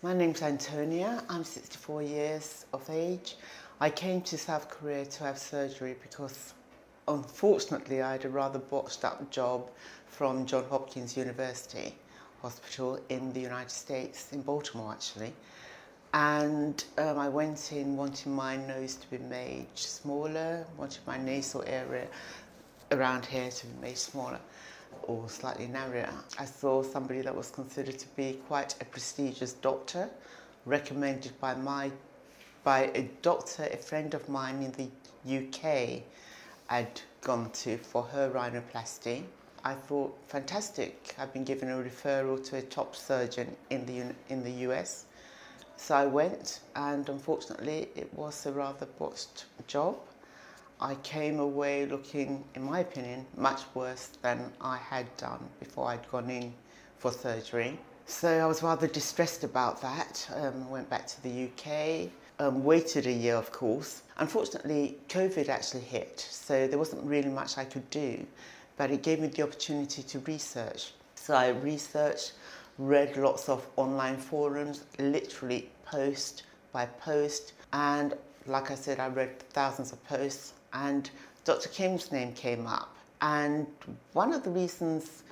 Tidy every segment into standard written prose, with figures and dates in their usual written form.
My name's Antonia. I'm 64 years of age. I came to South Korea to have surgery because, unfortunately, I had a rather botched up job from Johns Hopkins University Hospital in the United States, in Baltimore actually. And I went in wanting my nose to be made smaller, wanted my nasal area around here to be made smaller or slightly narrower. I saw somebody that was considered to be quite a prestigious doctor, recommended by a doctor, a friend of mine in the UK had gone to for her rhinoplasty. I thought, fantastic, I've been given a referral to a top surgeon in the US. So I went, and unfortunately it was a rather botched job. I came away looking, in my opinion, much worse than I had done before I'd gone in for surgery. So I was rather distressed about that. Went back to the UK, waited a year, of course. Unfortunately, COVID actually hit, so there wasn't really much I could do, but it gave me the opportunity to research. So I researched, read lots of online forums, literally post by post, and like I said, I read thousands of posts, and Dr. Kim's name came up. And one of the reasons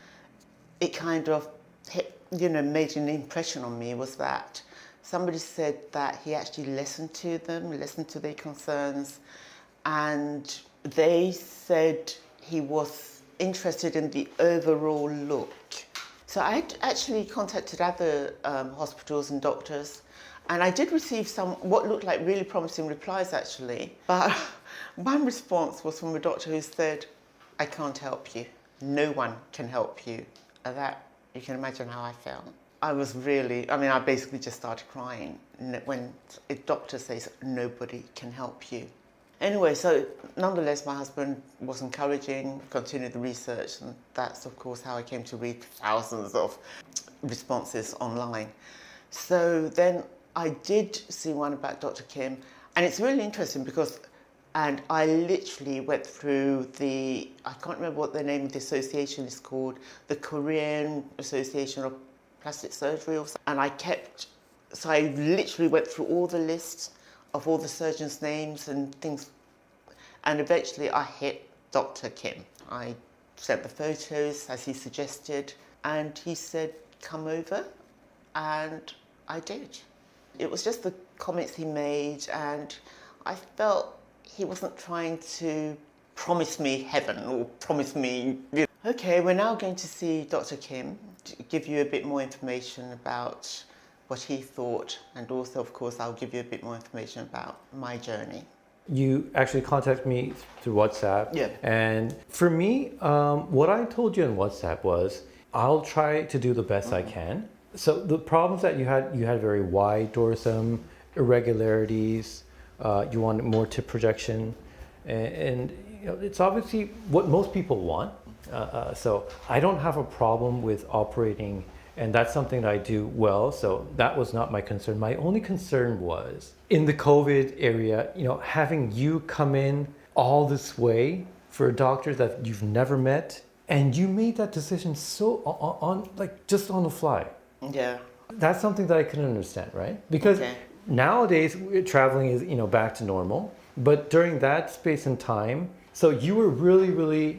it kind of made an impression on me was that somebody said that he actually listened to them, listened to their concerns, and they said he was interested in the overall look. So I actually contacted other hospitals and doctors, and I did receive some what looked like really promising replies actually. But one response was from a doctor who said, "I can't help you. No one can help you." And that, you can imagine how I felt. I basically just started crying when a doctor says nobody can help you. Anyway, so nonetheless, my husband was encouraging, continued the research, and that's of course how I came to read thousands of responses online. So then I did see one about Dr. Kim, and it's really interesting because, and I literally went through I can't remember what the name of the association is called, the Korean Association of Plastic Surgery or something, and I literally went through all the lists of all the surgeons' names and things, and eventually I hit Dr. Kim. I sent the photos as he suggested, and he said, "Come over," and I did. It was just the comments he made, and I felt he wasn't trying to promise me heaven or promise me, okay, we're now going to see Dr. Kim to give you a bit more information about what he thought, and also, of course, I'll give you a bit more information about my journey. You actually contacted me through WhatsApp. Yeah. And for me, what I told you on WhatsApp was, I'll try to do the best I can. So the problems that you had very wide dorsum, irregularities, you wanted more tip projection, and it's obviously what most people want. So I don't have a problem with operating, and that's something that I do well, so that was not my concern. My only concern was in the COVID area, having you come in all this way for a doctor that you've never met, and you made that decision so just on the fly. Yeah. That's something that I couldn't understand, right? Because nowadays traveling is back to normal, but during that space and time, so you were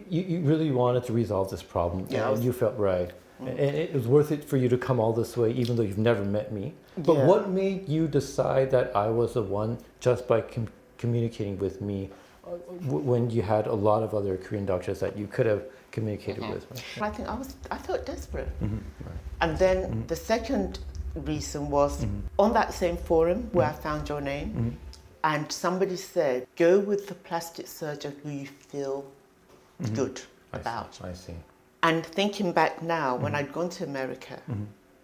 you really wanted to resolve this problem, and you felt right. And it was worth it for you to come all this way, even though you've never met me. But what made you decide that I was the one just by communicating with me when you had a lot of other Korean doctors that you could have communicated with? Right? I felt desperate. Right. And then the second reason was on that same forum where I found your name, and somebody said, go with the plastic surgeon who you feel good about. I see. And thinking back now, when I'd gone to America,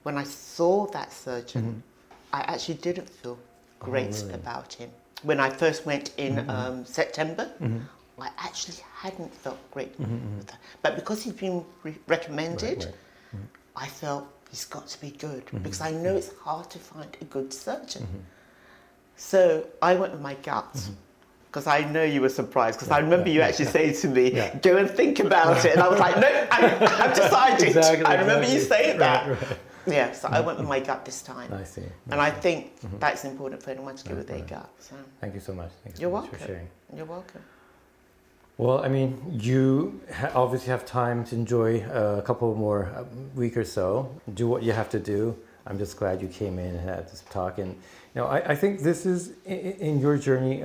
when I saw that surgeon, I actually didn't feel great about him. When I first went in September, I actually hadn't felt great with that. But because he'd been recommended, I felt he's got to be good, because I know it's hard to find a good surgeon. So I went with my gut. Because I know you were surprised, because I remember you actually saying to me, go and think about it. And I was like, no, I'm decided. I remember you saying that. Yeah, so I went with my gut this time. I see. And I think that's important for anyone to go with their gut. So. Thank you so much. Thank you You're so much welcome. for sharing. You're welcome. Well, I mean, you obviously have time to enjoy a couple more week or so. Do what you have to do. I'm just glad you came in and had this talk. And I think this is in your journey.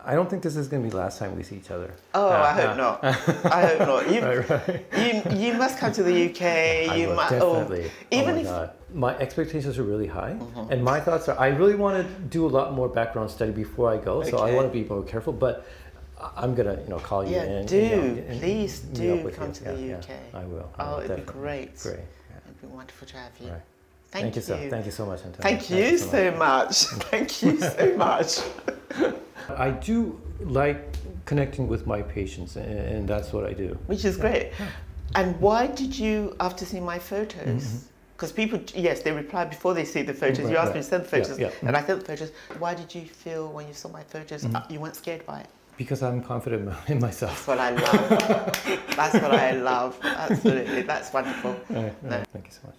I don't think this is going to be the last time we see each other. Oh, I hope not. I hope not. You must come to the UK. I will, definitely. Even my God. My expectations are really high, and my thoughts are I really want to do a lot more background study before I go. So I want to be more careful, but I'm gonna call you in. Please do come to the UK. I will. Oh, it'd be great. Great. It'd be wonderful to have you. Right. Thank you. Thank you so much, Antonio. Thank you so much. Thank you so much. I do like connecting with my patients, and that's what I do. Which is great. And why did you, after seeing my photos, because people, yes, they reply before they see the photos. You asked me to send the photos, and I sent the photos. Why did you feel when you saw my photos, you weren't scared by it? Because I'm confident in myself. That's what I love. That's what I love. Absolutely. That's wonderful. All right. Thank you so much.